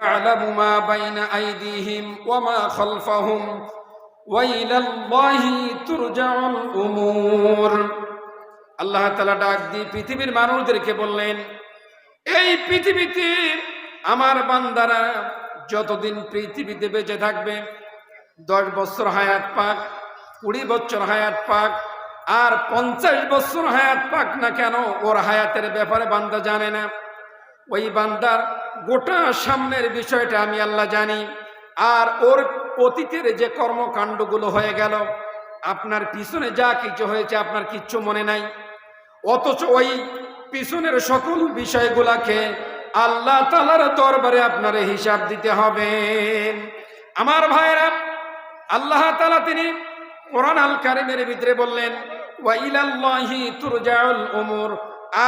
ইয়া'লামু মা বাইনা আইদিহিম ওয়া মা খালফাহুম ওয়া ইলাল্লাহি তুরজাউল উমুর। আল্লাহ তাআলা ডাক দিয়ে পৃথিবীর মানুষদেরকে বললেন, এই পৃথিবীতে আমার বান্দারা যতদিন পৃথিবীতে বেঁচে থাকবে, 10 বছর হায়াত পাক, 20 বছর হায়াত পাক, আর 50 বছর হায়াত পাক না কেন, ওর হায়াতের ব্যাপারে বান্দা জানে না। ওই বান্দার গোটা সামনের বিষয়টা আমি আল্লাহ জানি। আর ওর অতীতের যে কর্মকাণ্ডগুলো হয়ে গেল, আপনার পিছনে যা কিছু হয়েছে আপনার কিচ্ছু মনে নাই, অথচ ওই পিছনের সকল বিষয়গুলাকে আল্লাহ তাআলার দরবারে আপনার হিসাব দিতে হবে। আমার ভাইরা, আল্লাহ তাআলা তিনি কোরআন আল কারীমের ভিতরে বললেন, ওয়া ইলাল্লাহি তুরজাউল উমুর।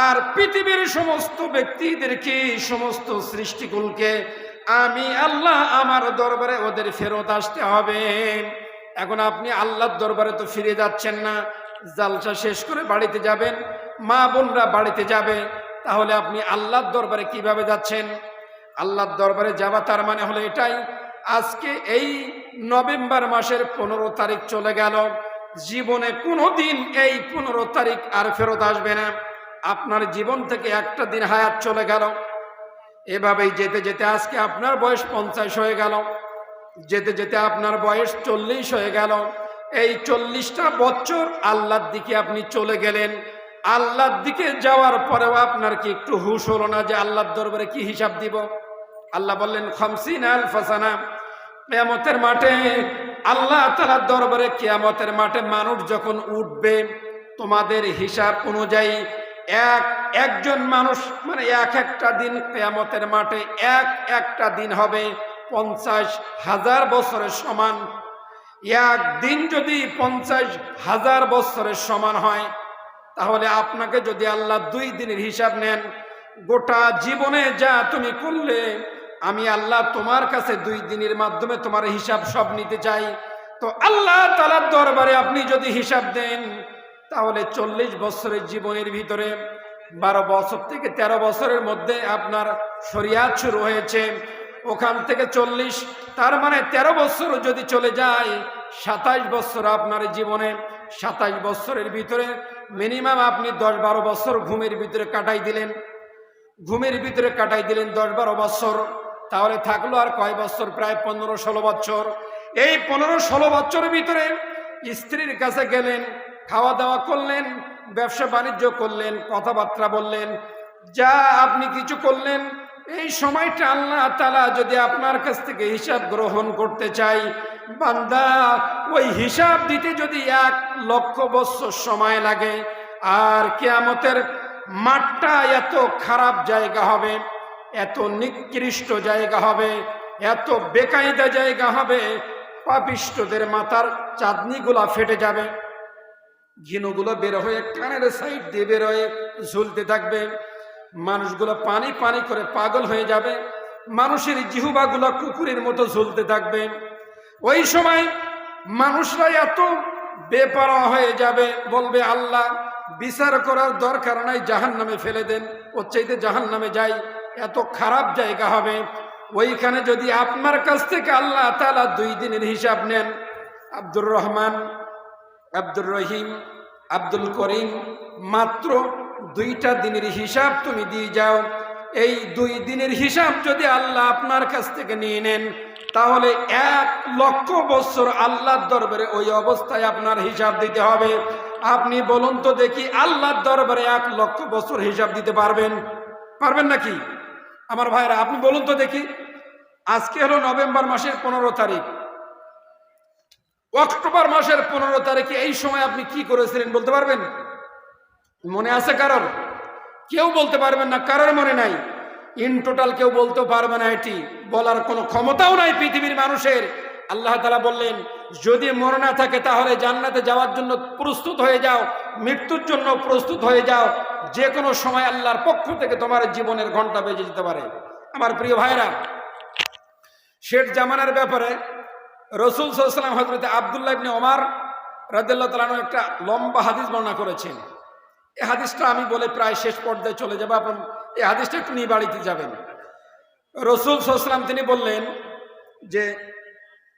আর পৃথিবীর সমস্ত ব্যক্তিদেরকে, সমস্ত সৃষ্টিকুলকে আমি আল্লাহ আমার দরবারে ওদের ফেরত আসতে হবে। এখন আপনি আল্লাহর দরবারে তো ফিরে যাচ্ছেন না, জালসা শেষ করে বাড়িতে যাবেন, মা বোনরা বাড়িতে যাবে, তাহলে আপনি আল্লাহর দরবারে কিভাবে যাচ্ছেন? আল্লাহর দরবারে যাওয়া তার মানে হলো এটাই, আজকে এই নভেম্বর মাসের 15 তারিখ চলে গেল, জীবনে কোনোদিন এই 15 তারিখ আর ফেরত আসবে না। আপনার জীবন থেকে একটা দিন হায়াত চলে গেল। এভাবেই যেতে যেতে আজকে আপনার বয়স 50 হয়ে গেল, যেতে যেতে আপনার বয়স 40 হয়ে গেল। এই 40টা বছর আল্লাহর দিকে আপনি চলে গেলেন। আল্লাহর দিকে যাওয়ার পরেও আপনার কি একটু হুঁশ হলো না যে আল্লাহর দরবারে কি হিসাব দিব? আল্লাহ বললেন 50,000 সানা। কিয়ামতের মাঠে আল্লাহ তাআলার দরবারে, কিয়ামতের মাঠে মানুষ যখন উঠবে, তোমাদের হিসাব অনুযায়ী একজন মানুষ মানে একটা দিন কিয়ামতের মাঠে একটা দিন হবে 50,000 বছরের সমান। একদিন যদি 50,000 বছরের সমান হয়, তাহলে আপনাকে যদি আল্লাহ 2 দিনের হিসাব নেন, গোটা জীবনে যা তুমি করলে, আমি আল্লাহ তোমার কাছে 2 দিনের মাধ্যমে তোমার হিসাব সব নিতে চাই। তো আল্লাহ তাআলার দরবারে আপনি যদি হিসাব দেন, তাহলে 40 বছরের জীবনের ভিতরে 12 বছর থেকে 13 বছরের মধ্যে আপনার শরিয়াত শুরু হয়েছে, ওখান থেকে 40, তার মানে 13 বছর যদি চলে যায়, 27 বছর আপনার জীবনে। 27 বছরের ভিতরে মিনিমাম আপনি 10-12 বছর ঘুমের ভিতরে কাটাই দিলেন, 10-12 বছর। তাহলে থাকলো আর কয় বছর? প্রায় 15-16 বছর। এই 15-16 বছরের ভিতরে স্ত্রীর কাছে গেলেন, খাওয়া দাওয়া করলেন, ব্যবসা বাণিজ্য করলেন, কথাবার্তা বললেন, যা আপনি কিছু করলেন, এই সময়টা আল্লাহ তাআলা যদি আপনার কাছ থেকে হিসাব গ্রহণ করতে চাই, বান্দা ওই হিসাব দিতে যদি 1 লক্ষ বছর সময় লাগে, আর কিয়ামতের মাঠটা এত খারাপ জায়গা হবে, এত নিকৃষ্ট জায়গা হবে, এত বেকায়দা জায়গা হবে, পাপিষ্ঠদের মাথার চাঁদনিগুলা ফেটে যাবে, ঘিনুগুলো বের হয়ে কানের সাইড দিয়ে বের হয়ে ঝুলতে থাকবে, মানুষগুলো পানি পানি করে পাগল হয়ে যাবে, মানুষের জিহ্বাগুলো কুকুরের মতো ঝুলতে থাকবে। ওই সময় মানুষরা এত বেপরোয়া হয়ে যাবে, বলবে আল্লাহ বিচার করার দরকার নাই, জাহান্নামে ফেলে দেন, ওর চাইতে জাহান্নামে যাই, এত খারাপ জায়গা হবে। ওইখানে যদি আপনার কাছ থেকে আল্লাহ তাআলা 2 দিনের হিসাব নেন, আব্দুর রহমান, আব্দুর রহিম, আব্দুল করিম, মাত্র 2টা দিনের হিসাব তুমি দিয়ে যাও। এই 2 দিনের হিসাব যদি আল্লাহ আপনার কাছ থেকে নিয়ে নেন, তাহলে 1 লক্ষ বছর আল্লাহর দরবারে ওই অবস্থায় আপনার হিসাব দিতে হবে। আপনি বলুন তো দেখি, আল্লাহর দরবারে 1 লক্ষ বছর হিসাব দিতে পারবেন? পারবেন নাকি? আমার ভাইরা, আপনি বলুন তো দেখি, আজকে হলো নভেম্বর মাসের 15 তারিখ, অক্টোবর মাসের 15 তারিখে এই সময় আপনি কি করেছিলেন বলতে পারবেন? মনে আছে কারোর? কেউ বলতে পারবেন না, কারোর মনে নাই। ইন টোটাল কেউ বলতেও পারবে না, এটি বলার কোনো ক্ষমতাও নাই পৃথিবীর মানুষের। আল্লাহ তাআলা বললেন, যদি মনে না থাকে তাহলে জান্নাতে যাওয়ার জন্য প্রস্তুত হয়ে যাও, মৃত্যুর জন্য প্রস্তুত হয়ে যাও, যে কোনো সময় আল্লাহর পক্ষ থেকে তোমার জীবনের ঘন্টা বেজে যেতে পারে। আমার প্রিয় ভাইরা, শেষ জামানার ব্যাপারে রাসূল সাল্লাল্লাহু আলাইহি ওয়াসাল্লাম হযরত আব্দুল্লাহ ইবনে ওমর রাদিয়াল্লাহু তাআলা আনহু একটা লম্বা হাদিস বর্ণনা করেছেন। এই হাদিসটা আমি বলে প্রায় শেষ পর্যায়ে চলে যাব, এবং এই হাদিসটা একটু নিয়ে বাড়িতে যাবেন। রাসূল সাল্লাল্লাহু আলাইহি ওয়াসাল্লাম তিনি বললেন যে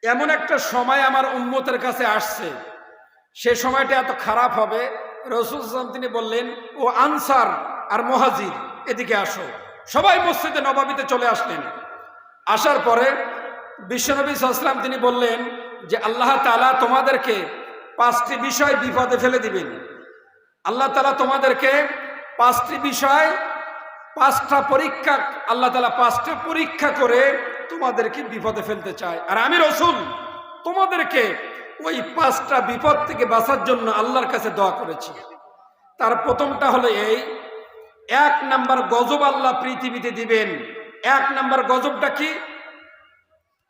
এমন একটা সময় আমার উম্মতের কাছে আসছে, সে সময়টা এত খারাপ হবে। রাসূল সাল্লাল্লাহু আলাইহি ওয়াসাল্লাম তিনি বললেন, ও আনসার আর মুহাজির এদিকে আসো। সবাই মসজিদে নববীতে চলে আসলেন। আসার পরে বিশ্বনবী সাল্লাল্লাহু আলাইহি ওয়াসাল্লাম তিনি বললেন যে আল্লাহ তাআলা তোমাদেরকে 5টি বিষয় বিপদে ফেলে দিবেন। আল্লাহ তাআলা তোমাদেরকে 5টি বিষয়, 5টা পরীক্ষা, আল্লাহ তাআলা 5টা পরীক্ষা করে তোমাদেরকে বিপদে ফেলতে চায়। আর আমি রাসূল তোমাদেরকে ওই 5টা বিপদ থেকে বাঁচার জন্য আল্লাহর কাছে দোয়া করেছি। তার প্রথমটা হলো এই, 1 নাম্বার গজব আল্লাহ পৃথিবীতে দিবেন। 1 নাম্বার গজবটা কি?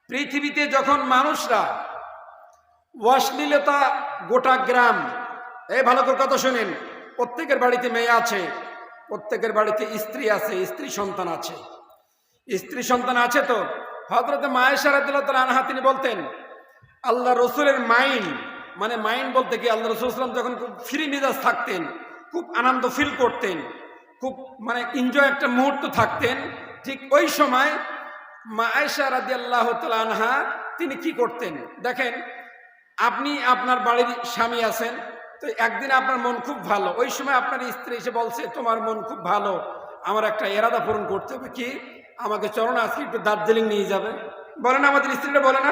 পৃথিবীতে যখন মানুষরা অশ্লীলতা, গোটা গ্রাম, এই ভালো করে কথা শুনেন, প্রত্যেকের বাড়িতে মেয়ে আছে, প্রত্যেকের বাড়িতে স্ত্রী আছে, স্ত্রী সন্তান আছে। স্ত্রী সন্তান আছে তো হযরত আয়েশা রাদিয়াল্লাহু তাআলা আনহা তিনি বলতেন, আল্লাহ রসুলের মাইন্ড, মানে মাইন্ড বলতে কি, আল্লাহ রসুল সাল্লাল্লাহু আলাইহি ওয়াসাল্লাম যখন খুব ফ্রি মেজাজ থাকতেন, খুব আনন্দ ফিল করতেন, খুব মানে এনজয় একটা মুহূর্ত থাকতেন, ঠিক ওই সময় মা আয়েশা রাদিয়াল্লাহু তাআলা আনহা তিনি কি করতেন দেখেন, আপনি আপনার বাড়ির স্বামী আছেন, তো একদিন আপনার মন খুব ভালো, ওই সময় আপনার স্ত্রী এসে বলছে তোমার মন খুব ভালো, আমার একটা এরাদা পূরণ করতে হবে, কি আমাকে চলো না আজকে একটু দার্জিলিং নিয়ে যাবে। বলে না আমাদের স্ত্রীরা, বলে না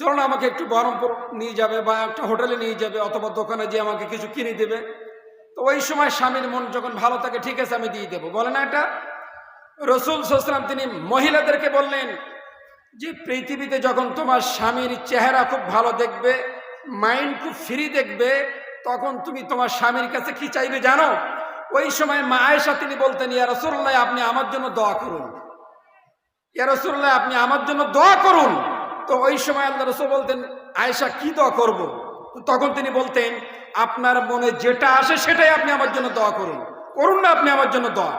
চলো না আমাকে একটু বহরমপুর নিয়ে যাবে বা একটা হোটেলে নিয়ে যাবে অথবা দোকানে যে আমাকে কিছু কিনে দেবে। তো ওই সময় স্বামীর মন যখন ভালো থাকে, ঠিক আছে আমি দিয়ে দেবো, বলে না এটা। রাসূল সাল্লাল্লাহু আলাইহি ওয়াসাল্লাম তিনি মহিলাদেরকে বললেন যে পৃথিবীতে যখন তোমার স্বামীর চেহারা খুব ভালো দেখবে, মাইন্ড খুব ফ্রি দেখবে, তখন তুমি তোমার স্বামীর কাছে কি চাইবে জানো? ওই সময় মা আয়েশা তিনি বলতেন, ইয়া রাসূলুল্লাহ আপনি আমার জন্য দোয়া করুন, ইয়া রাসূলুল্লাহ আপনি আমার জন্য দোয়া করুন। তো ওই সময় আল্লাহ রাসূল বলতেন, আয়েশা কি দোয়া করব? তখন তিনি বলতেন, আপনার মনে যেটা আসে সেটাই আপনি আমার জন্য দোয়া করুন, করুন না আপনি আমার জন্য দোয়া।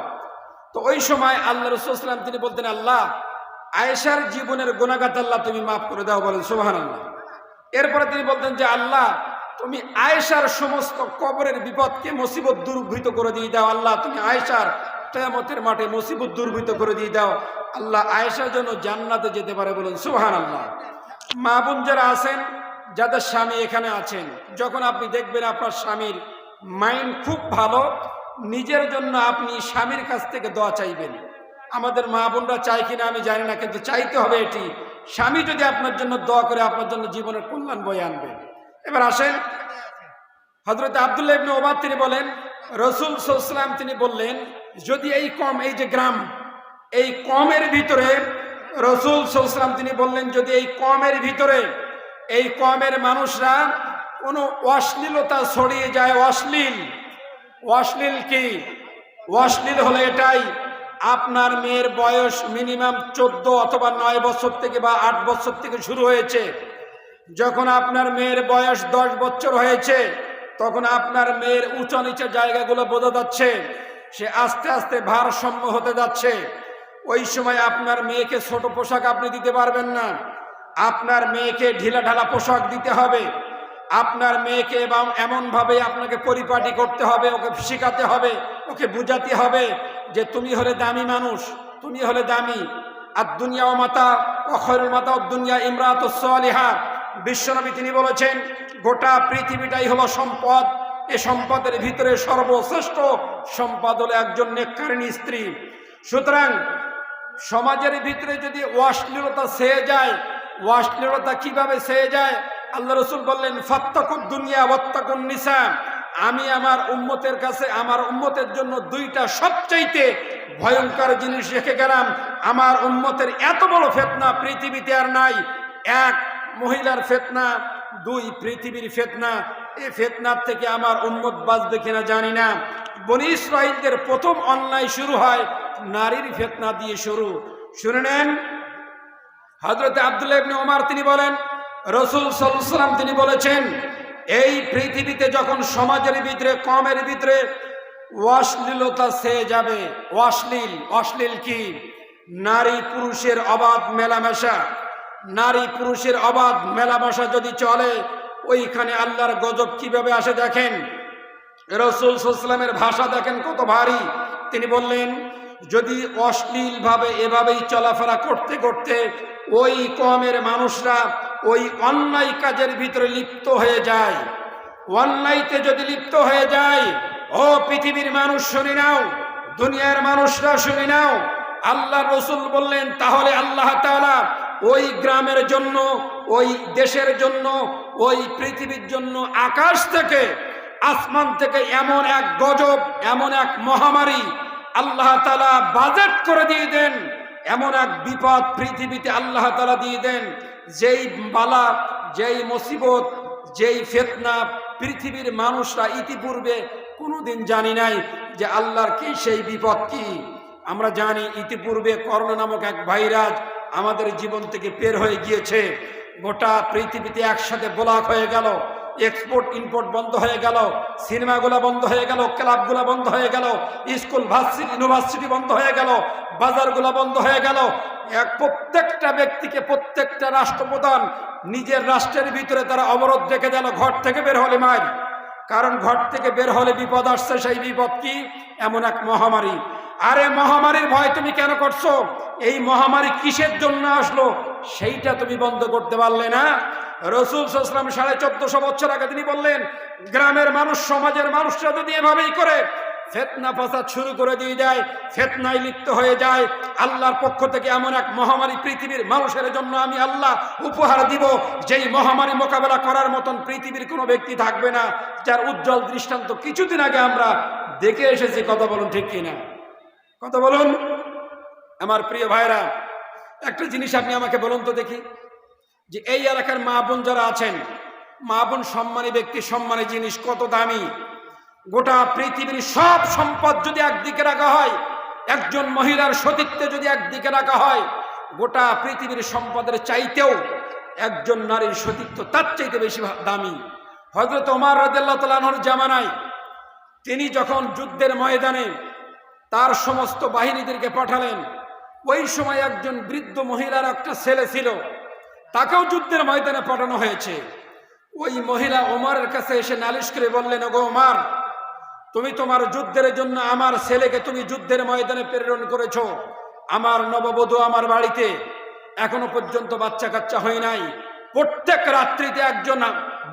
তো ওই সময় আল্লাহ রাসূল সাল্লাল্লাহু আলাইহি ওয়াসাল্লাম তিনি বলতেন, আল্লাহ আয়েশার জীবনের গুনাহগাত আল্লাহ তুমি মাফ করে দাও, বলেন সুবহানাল্লাহ। এরপরে তিনি বলতেন যে আল্লাহ তুমি আয়েশার সমস্ত কবরের বিপদকে মুসিবত দূরীভূত করে দিয়ে দাও, আল্লাহ তুমি আয়েশার কিয়ামতের মাঠে মুসিবত দূরীভূত করে দিয়ে দাও, আল্লাহ আয়েশার জন্য জান্নাতে যেতে পারে, বলেন সুবহানাল্লাহ। মা বোন যারা আছেন, যাদের স্বামী এখানে আছেন, যখন আপনি দেখবেন আপনার স্বামীর মাইন্ড খুব ভালো, নিজের জন্য আপনি স্বামীর কাছ থেকে দোয়া চাইবেন। আমাদের মা বোনরা চাই কিনা আমি জানি না, কিন্তু চাইতে হবে এটি। স্বামী যদি আপনার জন্য দোয়া করে, আপনার জন্য জীবনের কল্যাণ বয়ে আনবে। এবার আসেন, হযরত আব্দুল্লাহ ইবনে ওমর তিনি বলেন, রাসূল সাল্লাল্লাহু আলাইহি ওয়াসাল্লাম তিনি বললেন, যদি এই কম, এই যে গ্রাম, এই কমের ভিতরে রাসূল সাল্লাল্লাহু আলাইহি ওয়াসাল্লাম তিনি বললেন, যদি এই কমের ভিতরে, এই কমের মানুষরা কোনো অশ্লীলতা ছড়িয়ে যায়, অশ্লীল কি? অশ্লীল হলে এটাই, আপনার মেয়ের বয়স মিনিমাম 14 অথবা 9 বছর থেকে বা 8 বছর থেকে শুরু হয়েছে। যখন আপনার মেয়ের বয়স 10 বছর হয়েছে, তখন আপনার মেয়ের উঁচা নিচে জায়গাগুলো বোঝা যাচ্ছে, সে আস্তে আস্তে ভারসাম্য হতে যাচ্ছে। ওই সময় আপনার মেয়েকে ছোট পোশাক আপনি দিতে পারবেন না, আপনার মেয়েকে ঢিলা ঢালা পোশাক দিতে হবে। আপনার মেয়েকে এবং এমনভাবে আপনাকে পরিপাটি করতে হবে, ওকে শেখাতে হবে, ওকে বুঝাতে হবে যে তুমি হলে দামি মানুষ, তুমি হলে দামি। আর দুনিয়া ও মাতা ও খয়রুল মাতা ও দুনিয়া ইমরাতুস সালিহা, বিশ্বনবী তিনি বলেছেন গোটা পৃথিবীটাই হলো সম্পদ, এ সম্পদের ভিতরে সর্বশ্রেষ্ঠ সম্পদ হলো একজন নেককারিনী স্ত্রী। সুতরাং সমাজের ভিতরে যদি অশ্লীলতা ছেয়ে যায়, অশ্লীলতা কিভাবে ছেয়ে যায়? আল্লাহ রাসূল বললেন, ফাত্তাকুদ দুনিয়া ওয়াত্তাকুন নিসা, আমি আমার উম্মতের কাছে, আমার উম্মতের জন্য 2টা সবচাইতে ভয়ঙ্কর জিনিস রেখে গেলাম। আমার উম্মতের এত বড় ফিতনা পৃথিবীতে আর নাই। 1 মহিলার ফিতনা, 2 পৃথিবীর ফিতনা। এই ফিতনার থেকে আমার উম্মত বাঁচবে কিনা জানি না। বনী ইসরাঈলদের প্রথম অন্যায় শুরু হয় নারীর ফিতনা দিয়ে শুরু। শুনে নেন, হযরত আব্দুল্লাহ ইবনে ওমর তিনি বলেন, রাসূল সাল্লাল্লাহু আলাইহি ওয়াসাল্লাম তিনি বলেছেন, এই পৃথিবীতে যখন সমাজের ভিতরে, কমের ভিতরে অশ্লীলতা ছেয়ে যাবে, অশ্লীল কি? নারী পুরুষের অবাধ মেলামেশা, নারী পুরুষের অবাধ মেলামেশা যদি চলে, ওইখানে আল্লাহর গজব কিভাবে আসে দেখেন। রাসূল সাল্লাল্লাহু আলাইহি ওয়াসাল্লামের ভাষা দেখেন কত ভারী। তিনি বললেন, যদি অশ্লীলভাবে এভাবেই চলাফেরা করতে করতে ওই কওমের মানুষরা ওই অন্যায় কাজের ভিতরে লিপ্ত হয়ে যায়, অন্যায়তে যদি লিপ্ত হয়ে যায়, ও পৃথিবীর মানুষ শুনে নাও, দুনিয়ার মানুষরা শুনে নাও, আল্লাহ রসুল বললেন তাহলে আল্লাহ তাআলা ওই গ্রামের জন্য, ওই দেশের জন্য, ওই পৃথিবীর জন্য আকাশ থেকে, আসমান থেকে এমন এক গজব, এমন এক মহামারী আল্লাহ তাআলা বাজেট করে দিয়ে দেন, এমন এক বিপদ পৃথিবীতে আল্লাহ তাআলা দিয়ে দেন, যেই বালা, যেই মুসিবত, যেই ফিতনা পৃথিবীর মানুষরা ইতিপূর্বে কোনোদিন জানি নাই যে আল্লাহর কি সেই বিপদ কি। আমরা জানি ইতিপূর্বে করোনা নামক এক ভাইরাস আমাদের জীবন থেকে বের হয়ে গিয়েছে, গোটা পৃথিবীতে একসাথে ব্লক হয়ে গেল, এক্সপোর্ট ইম্পোর্ট বন্ধ হয়ে গেল, সিনেমাগুলো বন্ধ হয়ে গেল, ক্লাবগুলো বন্ধ হয়ে গেল, স্কুল ভার্সিটি ইউনিভার্সিটি বন্ধ হয়ে গেল, বাজারগুলো বন্ধ হয়ে গেল। প্রত্যেকটা ব্যক্তিকে, প্রত্যেকটা রাষ্ট্রপ্রধান নিজের রাষ্ট্রের ভিতরে তারা অবরোধ রেখে দিল, ঘর থেকে বের হলে মার, কারণ ঘর থেকে বের হলে বিপদ আসছে। সেই বিপদ কি? এমন এক মহামারী। আরে মহামারীর ভয় তুমি কেন করছো? এই মহামারী কিসের জন্য আসলো সেইটা তুমি বন্ধ করতে পারলে না। রাসূল সাল্লাল্লাহু আলাইহি ওয়াসাল্লাম 1450 বছর আগে তিনি বললেন, গ্রামের মানুষ, সমাজের মানুষরা যদি এভাবেই করে ফিতনা ফাসাদ শুরু করে দিয়ে যায়, ফিতনায় লিপ্ত হয়ে যায়, আল্লাহর পক্ষ থেকে এমন এক মহামারী পৃথিবীর মানুষের জন্য আমি আল্লাহ উপহার দিব, যেই মহামারী মোকাবেলা করার মতন পৃথিবীর কোনো ব্যক্তি থাকবে না, যার উজ্জ্বল দৃষ্টান্ত কিছুদিন আগে আমরা দেখে এসেছি। কথা বলুন ঠিক কিনা? কথা বলুন আমার প্রিয় ভাইরা। একটা জিনিস আপনি আমাকে বলুন তো দেখি, যে এই এলাকার মা বোন যারা আছেন, মা বোন সম্মানী ব্যক্তি, সম্মানী জিনিস কত দামি। গোটা পৃথিবীর সব সম্পদ যদি একদিকে রাখা হয়, একজন মহিলার সতীত্বে যদি একদিকে রাখা হয়, গোটা পৃথিবীর সম্পদের চাইতেও একজন নারীর সতীত্ব তার চাইতে বেশি দামি। হযরত ওমর রাদিয়াল্লাহু তাআলা আনহুর জামানায় তিনি যখন যুদ্ধের ময়দানে তার সমস্ত বাহিনীদেরকে পাঠালেন, ওই সময় একজন বৃদ্ধ মহিলার একটা ছেলে ছিল, তাকেও যুদ্ধের ময়দানে পাঠানো হয়েছে। ওই মহিলা ওমরের কাছে এসে নালিশ করে বললেন, ওগো ওমর, তুমি তোমার যুদ্ধের জন্য আমার ছেলেকে তুমি যুদ্ধের ময়দানে প্রেরণ করেছো, আমার নববধূ আমার বাড়িতে এখনো পর্যন্ত বাচ্চা কাচ্চা হয় নাই, প্রত্যেক রাত্রিতে একজন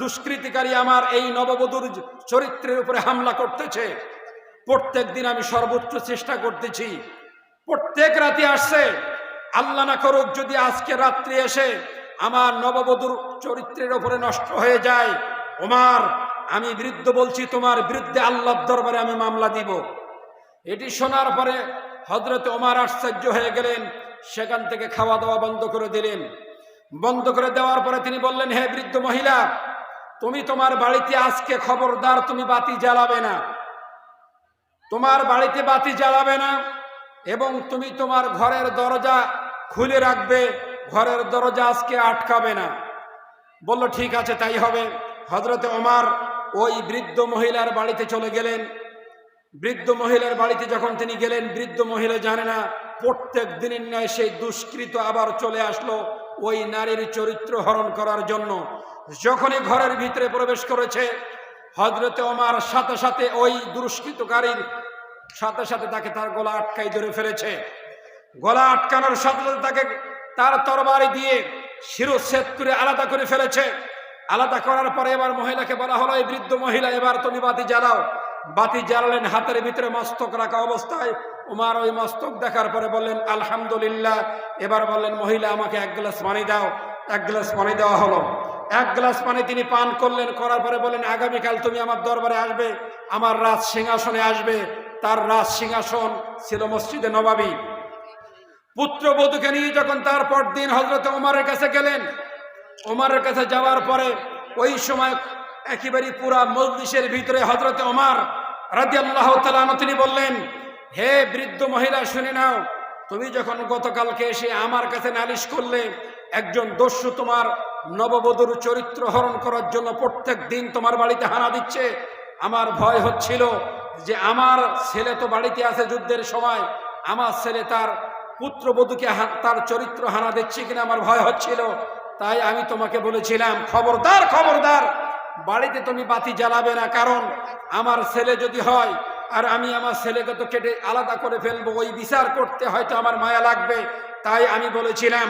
দুষ্কৃতিকারী আমার এই নববধূর চরিত্রের উপরে হামলা করতেছে, প্রত্যেক দিন আমি সর্বোচ্চ চেষ্টা করতেছি, প্রত্যেক রাতে আসছে, আল্লাহ না করুক যদি আজকে রাত্রি এসে আমার নববধূর চরিত্রের উপরে নষ্ট হয়ে যায়, ওমর আমি বৃদ্ধ বলছি তোমার বিরুদ্ধে আল্লাহর দরবারে আমি মামলা দিব। এটি শোনার পরে হযরত ওমর আশ্চর্য হয়ে গেলেন, সেখান থেকে খাওয়া দাওয়া বন্ধ করে দিলেন। বন্ধ করে দেওয়ার পরে তিনি বললেন, হে বৃদ্ধ মহিলা, তুমি তোমার বাড়িতে আজকে খবরদার তুমি বাতি জ্বালাবে না, তোমার বাড়িতে বাতি জ্বালাবে না, এবং তুমি তোমার ঘরের দরজা খুলে রাখবে, ঘরের দরজা আজকে আটকাবে না। বলল ঠিক আছে তাই হবে। হযরত ওমর ওই বৃদ্ধ মহিলার বাড়িতে চলে গেলেন। বৃদ্ধ মহিলার বাড়িতে যখন তিনি গেলেন, বৃদ্ধ মহিলা জানে না প্রত্যেক দিনের ন্যায় সেই দুষ্কৃত আবার চলে আসলো ওই নারীর চরিত্র হরণ করার জন্য। যখনই ঘরের ভিতরে প্রবেশ করেছে, হযরত ওমর সাথে সাথে ওই দুষ্কৃতকারীর সাথে সাথে তাকে তার গলা আটকাই ধরে ফেলেছে। গলা আটকানোর সাথে সাথে তাকে তার তরবারি দিয়ে শিরচ্ছেদ করে আলাদা করে ফেলেছে। আলাদা করার পরে এবার মহিলাকে বলা হলো, এই বৃদ্ধ মহিলা এবার তুমি বাতি জ্বালাও। বাতি জ্বালালেন, হাতের ভিতরে মস্তক রাখা অবস্থায়। ওমর ওই মস্তক দেখার পরে বললেন আলহামদুলিল্লাহ। এবার বললেন, মহিলা আমাকে এক গ্লাস পানি দাও। এক গ্লাস পানি দেওয়া হলো। এক গ্লাস পানি তিনি পান করলেন, করার পরে বললেন, আগামীকাল তুমি আমার দরবারে আসবে, আমার রাজ সিংহাসনে আসবে। তার রাজ সিংহাসন ছিল মসজিদে নববী। পুত্রবধূকে নিয়ে যখন তার পরদিন হযরত ওমরের কাছে গেলেন, ওমরের কাছে যাওয়ার পরে ওই সময় একেবারে পুরা মজলিসের ভিতরে হযরত ওমর রাদিয়াল্লাহু তাআলা আনহু তিনি বললেন, হে বৃদ্ধ মহিলা শুনে নাও, তুমি যখন গতকালকে এসে আমার কাছে নালিশ করলে একজন দস্যু তোমার নববধূর চরিত্র হরণ করার জন্য প্রত্যেক দিন তোমার বাড়িতে হানা দিচ্ছে, আমার ভয় হচ্ছিল যে আমার ছেলে তো বাড়িতে আছে যুদ্ধের সময়, আমার ছেলে তার পুত্রবধূকে তার চরিত্র হানা দিচ্ছে কিনা আমার ভয় হচ্ছিল। তাই আমি তোমাকে বলেছিলাম, খবরদার খবরদার বাড়িতে তুমি বাতি জ্বালাবে না, কারণ আমার ছেলে যদি হয় আর আমি আমার ছেলেকে তো কেটে আলাদা করে ফেলবো, ওই বিচার করতে হয়তো আমার মায়া লাগবে, তাই আমি বলেছিলাম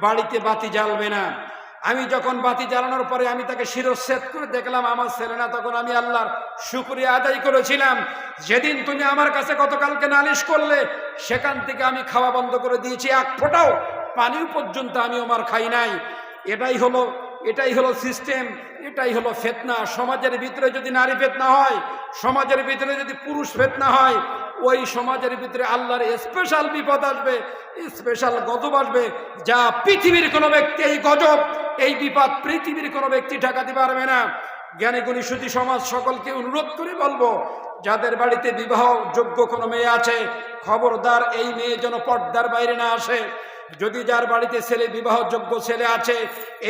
বাড়িতে বাতি জ্বালবে না। আমি যখন বাতি জ্বালানোর পরে আমি তাকে শিরচ্ছেদ করে দেখলাম আমার ছেলে না, তখন আমি আল্লাহর শুকরিয়া আদায় করেছিলাম। যেদিন তুমি আমার কাছে গতকালকে নালিশ করলে সেখান থেকে আমি খাওয়া বন্ধ করে দিয়েছি, এক ফোঁটাও পানিও পর্যন্ত আমি আমার খাই নাই। এটাই হলো সিস্টেম, এটাই হলো ফিতনা। সমাজের ভিতরে যদি নারী ফিতনা হয়, সমাজের ভিতরে যদি পুরুষ ফিতনা হয়, ওই সমাজের ভিতরে আল্লাহর স্পেশাল বিপদ আসবে, স্পেশাল গজব আসবে, যা পৃথিবীর কোনো ব্যক্তি এই গজব এই বিপদ পৃথিবীর কোনো ব্যক্তি ঠেকাতে পারবে না। জ্ঞানী গুণী সুধী সমাজ সকলকে অনুরোধ করে বলবো, যাদের বাড়িতে বিবাহ যোগ্য কোনো মেয়ে আছে খবরদার এই মেয়ে যেন পর্দার বাইরে না আসে। যদি যার বাড়িতে ছেলে বিবাহযোগ্য ছেলে আছে,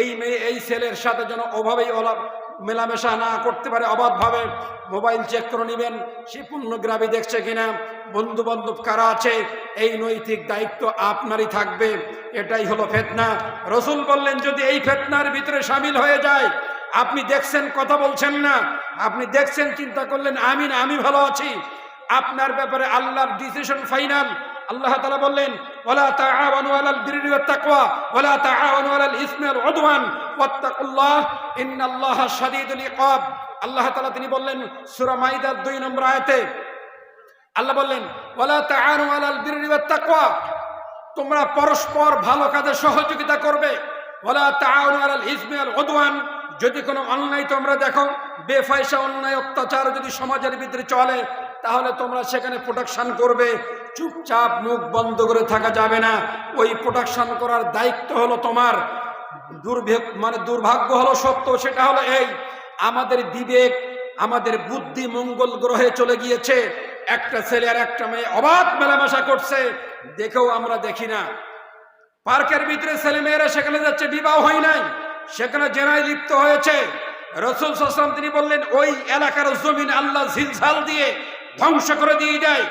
এই মেয়ে এই ছেলের সাথে যেন ওভাবেই মেলামেশা না করতে পারে, অবাধভাবে মোবাইল চেক করে নেবেন সে পূর্ণগ্রামী দেখছে কিনা, বন্ধু বান্ধব কারা আছে, এই নৈতিক দায়িত্ব আপনারই থাকবে। এটাই হলো ফিতনা। রসুল বললেন যদি এই ফিতনার ভিতরে শামিল হয়ে যায়, আপনি দেখছেন কথা বলছেন না, আপনি দেখছেন চিন্তা করলেন আমি ভালো আছি, আপনার ব্যাপারে আল্লাহর ডিসিশন ফাইনাল। আল্লাহ তাআলা বললেন ওয়ালা তাআওয়ানু আলাল বিররি ওয়াত তাকওয়া ওয়ালা তাআওয়ানু আলাল ইসমি ওয়াল উদওয়ান ওয়াত্তাকুল্লাহ ইন্নাল্লাহা শাদীদুল ইকাব। আল্লাহ তাআলা তিনি বললেন সূরা মাইদার 2 নম্বর আয়াতে, আল্লাহ বললেন ওয়ালা তাআওয়ানু আলাল বিররি ওয়াত তাকওয়া, তোমরা পরস্পর ভালো কাজে সহযোগিতা করবে। ওয়ালা তাআওয়ানু আলাল ইসমি ওয়াল উদওয়ান, যদি কোনো অন্যায় তোমরা দেখো, বেফায়সা অন্যায় অত্যাচার যদি সমাজের ভিতরে চলে, তাহলে তোমরা সেখানে প্রোটেকশন করবে, চুপচাপ মুখ বন্ধ করে থাকা যাবে না। ওই প্রোটেকশন করার দায়িত্ব হলো তোমার। দুর্ভাগ্য হলো সত্য, সেটা হলো এই, আমাদের বিবেক আমাদের বুদ্ধি মঙ্গল গ্রহে চলে গিয়েছে। একটা ছেলে আর একটা মেয়ে অবাধ মেলামেশা করছে, দেখেও আমরা দেখি না। পার্কের ভিতরে ছেলে মেয়েরা সেখানে যাচ্ছে, বিবাহ হয় নাই, সেখানে জেনায় লিপ্ত হয়েছে। রাসূল সাল্লাল্লাহু আলাইহি ওয়াসাল্লাম তিনি বললেন ওই এলাকার জমিন আল্লাহ জিলজাল দিয়ে ধ্বংস করে দিয়ে দেয়,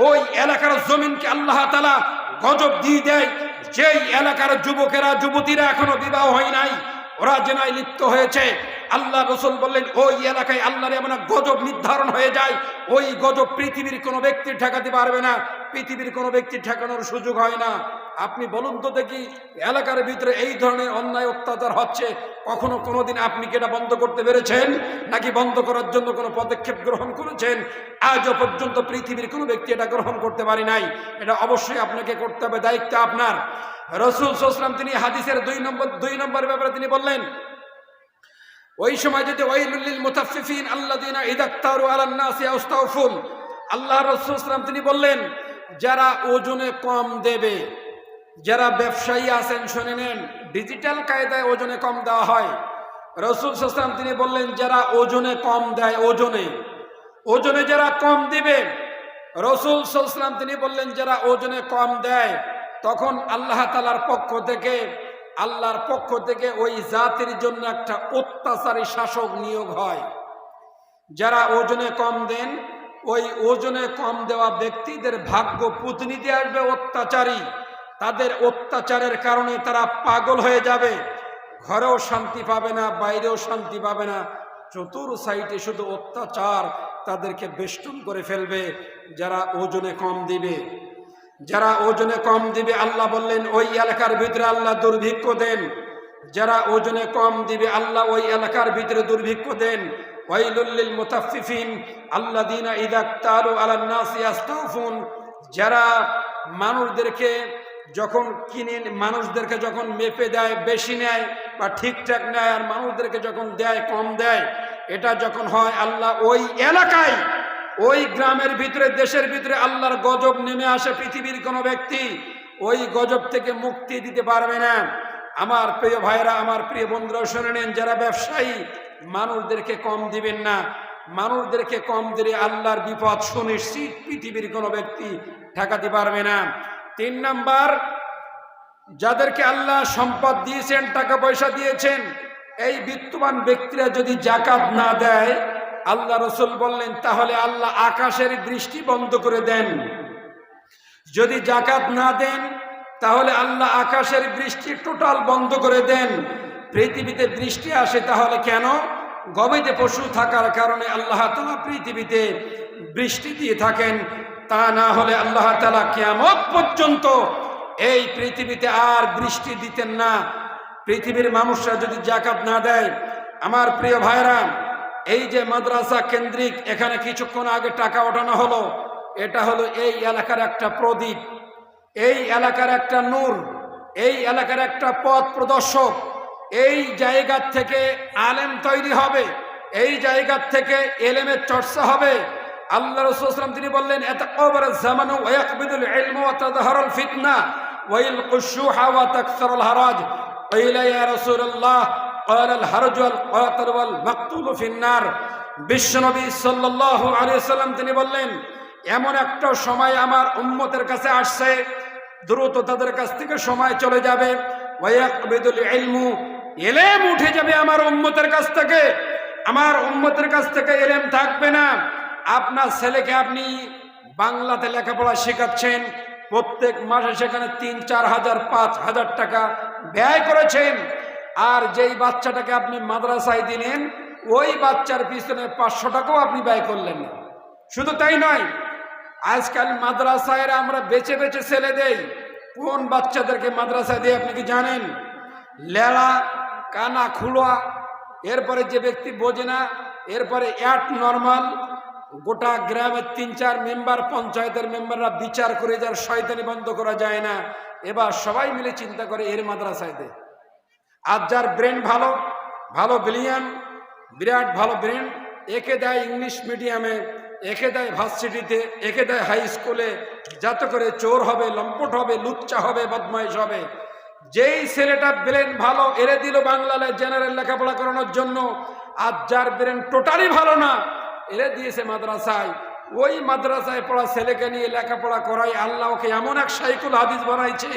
ওই এলাকার জমিনকে আল্লাহ তাআলা গজব দিয়ে দেয়। যেই এলাকার যুবকেরা যুবতীরা এখনো বিবাহ হয় নাই, ওরা জেনায় লিপ্ত হয়েছে, আল্লাহ রাসূল বললেন ওই এলাকায় আল্লাহর এমন গজব নির্ধারণ হয়ে যায়, ওই গজব পৃথিবীর কোনো ব্যক্তি ঠেকাতে পারবে না, পৃথিবীর কোনো ব্যক্তি ঠেকানোর সুযোগ হয় না। আপনি বলুন তো দেখি, এলাকার ভিতরে এই ধরনের অন্যায় অত্যাচার হচ্ছে, কখনো কোনোদিন আপনি কি এটা বন্ধ করতে পেরেছেন? নাকি বন্ধ করার জন্য কোনো পদক্ষেপ গ্রহণ করেছেন? আজও পর্যন্ত পৃথিবীর কোনো ব্যক্তি এটা গ্রহণ করতে পারে নাই। এটা অবশ্যই আপনাকে করতে হবে, দায়িত্ব আপনার। রাসূল সাল্লাল্লাহু আলাইহি ওয়াসাল্লাম তিনি হাদিসের 2 নম্বর ব্যাপারে তিনি বললেন, ওই সময় যদি ওয়াইলুল লিল মুতাফফিফিন আল্লাযিনা ইযা ইক্তারু আলান নাসি ইস্তাওফুন, আল্লাহ রাসূল সাল্লাল্লাহু আলাইহি ওয়াসাল্লাম তিনি বললেন যারা ওজনে কম দেবে, যারা ব্যবসায়ী আছেন শুনে নেন, ডিজিটাল কায়দায় ওজনে কম দেওয়া হয়। রাসূল সাল্লাল্লাহু আলাইহি ওয়াসাল্লাম তিনি বললেন যারা ওজনে কম দেয়, ওজনে যারা কম দিবে, রাসূল সাল্লাল্লাহু আলাইহি ওয়াসাল্লাম তিনি বললেন যারা ওজনে কম দেয়, তখন আল্লাহর পক্ষ থেকে ওই জাতির জন্য একটা অত্যাচারী শাসক নিয়োগ হয়। যারা ওজনে কম দেন, ওই ওজনে কম দেওয়া ব্যক্তিদের ভাগ্য পুতনিতে আসবে অত্যাচারী, তাদের অত্যাচারের কারণে তারা পাগল হয়ে যাবে, ঘরেও শান্তি পাবে না, বাইরেও শান্তি পাবে না, চতুর সাইডে শুধু অত্যাচার তাদেরকে বেষ্টন করে ফেলবে। যারা ওজনে কম দিবে, আল্লাহ বললেন ওই এলাকার ভিতরে আল্লাহ দুর্ভিক্ষ দেন। যারা ওজনে কম দিবে আল্লাহ ওই এলাকার ভিতরে দুর্ভিক্ষ দেন। ওয়াইলুল লিল মুতাফফিফিন আল্লাযিনা ইযা ইক্তালু আলান নাসি ইস্তাওফুন, যারা মানুষদেরকে যখন মেপে দেয়, বেশি নেয় বা ঠিকঠাক নেয়, আর মানুষদেরকে যখন দেয় কম দেয়, এটা যখন হয় আল্লাহ ওই এলাকায়, ওই গ্রামের ভিতরে, দেশের ভিতরে আল্লাহর গজব নেমে আসে। পৃথিবীর কোনো ব্যক্তি ওই গজব থেকে মুক্তি দিতে পারবে না। আমার প্রিয় ভাইরা, আমার প্রিয় বন্ধুরা শুনে নেন, যারা ব্যবসায়ী মানুষদেরকে কম দিবেন না, মানুষদেরকে কম দিলে আল্লাহর বিপদ সুনিশ্চিত, পৃথিবীর কোনো ব্যক্তি ঠেকাতে পারবে না। 3 নাম্বার, যাদেরকে আল্লাহ সম্পদ দিয়েছেন, টাকা পয়সা দিয়েছেন, এই বিত্তবান ব্যক্তিরা যদি যাকাত না দেয়, আল্লাহ রাসূল বললেন তাহলে আল্লাহ আকাশের দৃষ্টি বন্ধ করে দেন। যদি যাকাত না দেন তাহলে আল্লাহ আকাশের দৃষ্টি টোটাল বন্ধ করে দেন। পৃথিবীতে দৃষ্টি আসে তাহলে কেন? গবাদি পশু থাকার কারণে আল্লাহ তাআলা পৃথিবীতে বৃষ্টি দিয়ে থাকেন। তা না হলে আল্লাহ তাআলা কিয়ামত পর্যন্ত এই পৃথিবীতে আর বৃষ্টি দিতেন না। পৃথিবীর মানুষরা যদি যাকাত না দেয়, আমার প্রিয় ভাইরা, এই যে মাদ্রাসা কেন্দ্রিক এখানে কিছুক্ষণ আগে টাকা ওঠানো হলো, এটা হলো এই এলাকার একটা প্রদীপ, এই এলাকার একটা নূর, এই এলাকার একটা পথ প্রদর্শক। এই জায়গা থেকে আলেম তৈরি হবে, এই জায়গা থেকে এলেমের চর্চা হবে। আল্লাহ রাসূল সাল্লাল্লাহু আলাইহি ওয়াসাল্লাম তিনি বললেন, ইয়াতাকাবারুজ জামানু ওয়া ইয়াকবিদুল ইলমু ওয়া তাযহারুল ফিতনা ওয়া ইয়ালকুশুহা ওয়া তাকসারুল হারাজ। ক্বাইলা ইয়া রাসূলুল্লাহ ক্বালাল হারজু ওয়াল কাতিল ওয়াল মাকতুলু ফিন্নার। বিশ্বনবী সাল্লাল্লাহু আলাইহি ওয়াসাল্লাম তিনি বললেন, এমন একটা সময় আমার উম্মতের কাছে আসছে, দ্রুত তাদের কাছ থেকে সময় চলে যাবে, ওয়া ইয়াকবিদুল ইলমু, ইলম উঠে যাবে আমার উম্মতের কাছ থেকে, আমার উম্মতের কাছ থেকে ইলম থাকবে না। আপনার ছেলেকে আপনি বাংলাতে লেখাপড়া শেখাচ্ছেন, প্রত্যেক মাসে সেখানে 3-4 হাজার 5,000 টাকা ব্যয় করেছেন, আর যেই বাচ্চাটাকে আপনি মাদ্রাসায় দিলেন ওই বাচ্চার পিছনে 500 টাকাও আপনি ব্যয় করলেন না। শুধু তাই নয়, আজকাল মাদ্রাসায় আমরা বেছে বেছে ছেলে দেই। কোন বাচ্চাদেরকে মাদ্রাসায় দেয় আপনি কি জানেন? লেলা, কানা, খুলোয়া, এরপরে যে ব্যক্তি বোঝে না, এরপরে নর্মাল, গোটা গ্রামের 3-4 মেম্বার, পঞ্চায়েতের মেম্বাররা বিচার করে যার শয়তানি বন্ধ করা যায় না, এবার সবাই মিলে চিন্তা করে এর মাদ্রাসায় দে। আর যার ব্রেন ভালো, ভালো ব্রিলিয়ান, বিরাট ভালো ব্রেন, একে দেয় ইংলিশ মিডিয়ামে, একে দেয় ভার্সিটিতে, একে দেয় হাই স্কুলে, যাতে করে চোর হবে, লম্পট হবে, লুচ্চা হবে, বদমাইশ হবে। যেই ছেলেটা ব্রেন ভালো এরে দিল বাংলায় জেনারেল লেখাপড়া করানোর জন্য, আর যার ব্রেন টোটালি ভালো না এরে দিয়েছে মাদ্রাসায়। ওই মাদ্রাসায় পড়া ছেলেকে নিয়ে লেখাপড়া করাই আল্লাহ ওকে এমন এক শাইখুল হাদিস বানাইছে,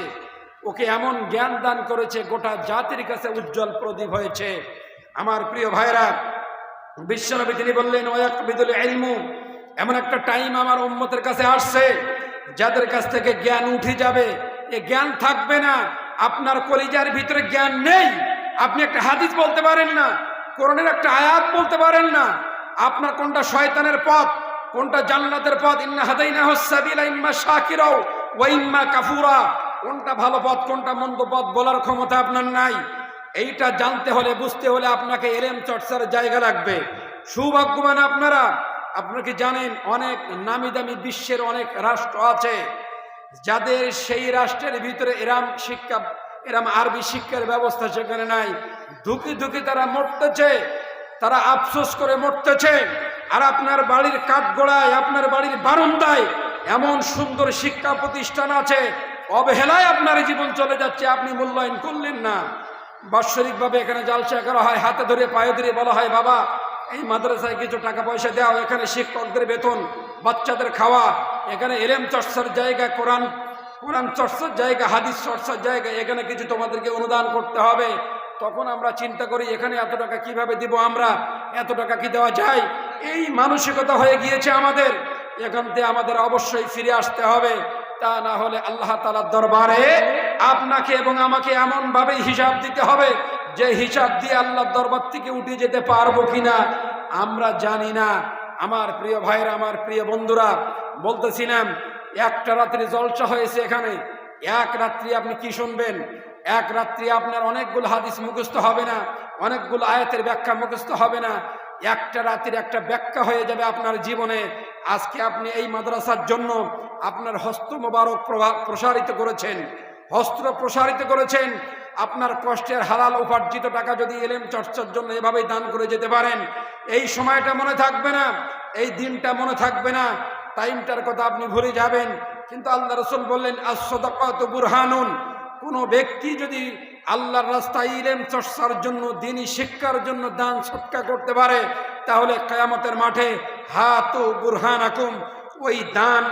ওকে এমন জ্ঞান দান করেছে, গোটা জাতির কাছে উজ্জ্বল প্রদীপ হয়েছে। আমার প্রিয় ভাইরা, বিশ্বনবী তিনি বললেন, ওয়াকবিদুল ইলমু, এমন একটা টাইম আমার উম্মতের কাছে আসছে যাদের কাছ থেকে জ্ঞান উঠে যাবে, এ জ্ঞান থাকবে না। আপনার কলিজার ভিতরে জ্ঞান নেই, আপনি একটা হাদিস বলতে পারেন না, কোরআনের একটা আয়াত বলতে পারেন না, আপনার কোনটা শয়তানের পথ, কোনটা জান্নাতের পথ, ইন্না হাদাইনাহুস সাবিলা ইম্মা শাকিরা ওয়া ইম্মা কাফুরা, কোনটা ভালো পথ কোনটা মন্দ পথ বলার ক্ষমতা আপনার নাই। এইটা জানতে হলে, বুঝতে হলে আপনাকে ইলম চর্চার জায়গা লাগবে। সৌভাগ্যবান আপনারা, আপনারা কি জানেন অনেক নামি দামি বিশ্বের অনেক রাষ্ট্র আছে যাদের সেই রাষ্ট্রের ভিতরে এরাম আরবি শিক্ষার ব্যবস্থা সেখানে নাই। ধুকি ধুকি তারা মরতেছে, তারা আফসোস করে মরতেছে। আর আপনার বাড়ির কাঠগোড়ায়, আপনার বাড়ির বারান্দায় এমন সুন্দর শিক্ষা প্রতিষ্ঠান আছে, অবহেলায় আপনার জীবন চলে যাচ্ছে, আপনি মূল্যায়ন করলেন না। বাৎসরিকভাবে এখানে জালসা করা হয়, হাতে ধরে পায়ে ধরে বলা হয়, বাবা এই মাদ্রাসায় কিছু টাকা পয়সা দাও, এখানে শিক্ষকদের বেতন, বাচ্চাদের খাওয়া, এখানে ইলম চর্চার জায়গা, কোরআন চর্চার জায়গা, হাদিস চর্চার জায়গা, এখানে কিছু তোমাদেরকে অনুদান করতে হবে। তখন আমরা চিন্তা করি এখানে এত টাকা কিভাবে দিব, আমরা এত টাকা কি দেওয়া যায়, এই মানসিকতা হয়ে গিয়েছে আমাদের। এখান থেকে আমাদের অবশ্যই ফিরে আসতে হবে, তা না হলে আল্লাহ তাআলার দরবারে আপনাকে এবং আমাকে এমন ভাবে হিসাব দিতে হবে যে হিসাব দিয়ে আল্লাহর দরবার থেকে উঠে যেতে পারবো কিনা আমরা জানি না। আমার প্রিয় ভাইরা, আমার প্রিয় বন্ধুরা, বলতেছিলাম একটা রাত্রি জলসা হয়েছে এখানে। এক রাত্রি আপনি কি শুনবেন? এক রাত্রি আপনার অনেকগুলো হাদিস মুখস্থ হবে না, অনেকগুলো আয়াতের ব্যাখ্যা মুখস্থ হবে না, একটা রাতের একটা ব্যাখ্যা হয়ে যাবে আপনার জীবনে। আজকে আপনি এই মাদ্রাসার জন্য আপনার হস্ত মোবারক প্রসারিত করেছেন, হস্ত প্রসারিত করেছেন। আপনার কষ্টের হালাল উপার্জিত টাকা যদি ইলম চর্চার জন্য এভাবেই দান করে যেতে পারেন, এই সময়টা মনে থাকবে না, এই দিনটা মনে থাকবে না, টাইমটার কথা আপনি ভুলে যাবেন। কিন্তু আল্লাহ রাসূল বললেন, আস-সাদাকাতু বুরহানুন, কোনো ব্যক্তি যদি আল্লাহর রাস্তায় ইলম চর্চার জন্য, দ্বীনি শিক্ষার জন্য দান সদকা করতে পারে, তাহলে কিয়ামতের মাঠে হাতু বুরহানাকুম, ওই দান,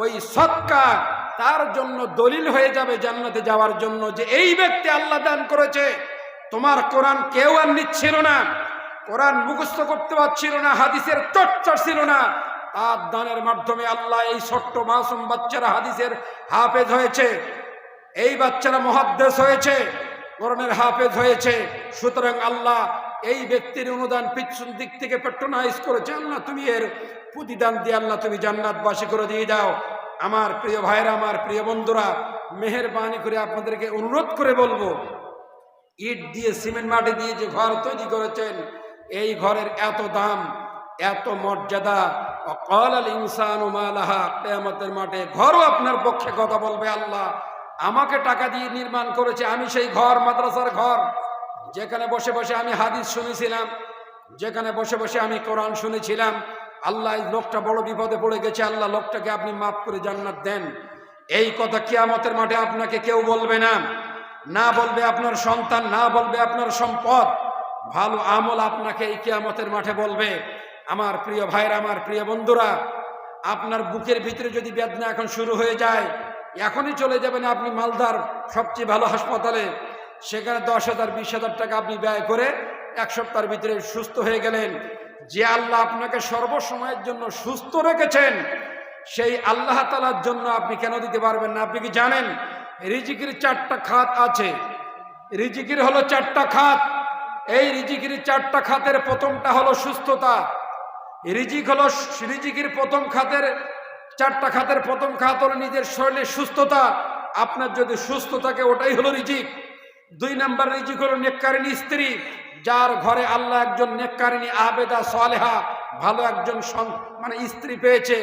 ওই সদকা তার জন্য দলিল হয়ে যাবে জান্নাতে যাওয়ার জন্য, যে এই ব্যক্তি আল্লাহ দান করেছে। তোমার কোরআন কেউ আর নিচ্ছিল না, কোরআন মুখস্থ করতে পারছিল না, হাদিসের চর্চা ছিল না, তার দানের মাধ্যমে আল্লাহ এই ছোট্ট মাসুম বাচ্চারা হাদিসের হাফেজ হয়েছে, এই বাচ্চারা মুহাদ্দিস হয়েছে, কোরআনের হাফেজ হয়েছে। সুতরাং আল্লাহ এই ব্যক্তির অনুদান পিছন দিক থেকে প্যাট্রোনাইজ করেছে, আল্লাহ তুমি এর প্রতিদান দিয়ে আল্লাহ তুমি জান্নাতবাসী করে দিয়ে দাও। আমার প্রিয় ভাইরা, আমার প্রিয় বন্ধুরা, মেহেরবানি করে আপনাদেরকে অনুরোধ করে বলবো, ইট দিয়ে সিমেন্ট মাটি দিয়ে যে ঘর তৈরি করেছেন, এই ঘরের এত দাম, এত মর্যাদা, অকাল ইনসানু মা লাহা, কিয়ামতের মাঠে ঘরও আপনার পক্ষে কথা বলবে, আল্লাহ আমাকে টাকা দিয়ে নির্মাণ করেছে, আমি সেই ঘর মাদ্রাসার ঘর, যেখানে বসে বসে আমি হাদিস শুনেছিলাম, যেখানে বসে বসে আমি কোরআন শুনেছিলাম, আল্লাহ এই লোকটা বড় বিপদে পড়ে গেছে, আল্লাহ লোকটাকে আপনি মাফ করে জান্নাত দেন। এই কথা কিয়ামতের মাঠে আপনাকে কেউ বলবে না, না বলবে আপনার সন্তান, না বলবে আপনার সম্পদ, ভালো আমল আপনাকে এই কিয়ামতের মাঠে বলবে। আমার প্রিয় ভাইরা, আমার প্রিয় বন্ধুরা, আপনার বুকের ভিতরে যদি বেদনা এখন শুরু হয়ে যায়, এখনই চলে যাবেন আপনি মালদার সবচেয়ে ভালো হাসপাতালে, সেখানে 10,000 20,000 টাকা আপনি ব্যয় করে 1 সপ্তাহের ভিতরে সুস্থ হয়ে গেলেন। যে আল্লাহ আপনাকে সর্বসময়ের জন্য সুস্থ রেখেছেন, সেই আল্লাহ তাআলার জন্য আপনি কেন দিতে পারবেন না? আপনি কি জানেন রিজিকের 4টা খাত আছে? রিজিকের হলো 4টা খাত। এই রিজিকের 4টা খাতের প্রথমটা হলো সুস্থতা। রিজিকের প্রথম খাতের 4টা খাতের প্রথম খাত হলো নিজের শরীরের সুস্থতা। আপনার যদি সুস্থ থাকে, ওটাই হলো রিজিক। 2 নাম্বার রিজিক হলো নেককারিনী স্ত্রী, যার ঘরে আল্লাহ একজন নেককারিনী আবেদা সালেহা ভালো একজন স্ত্রী পেয়েছে,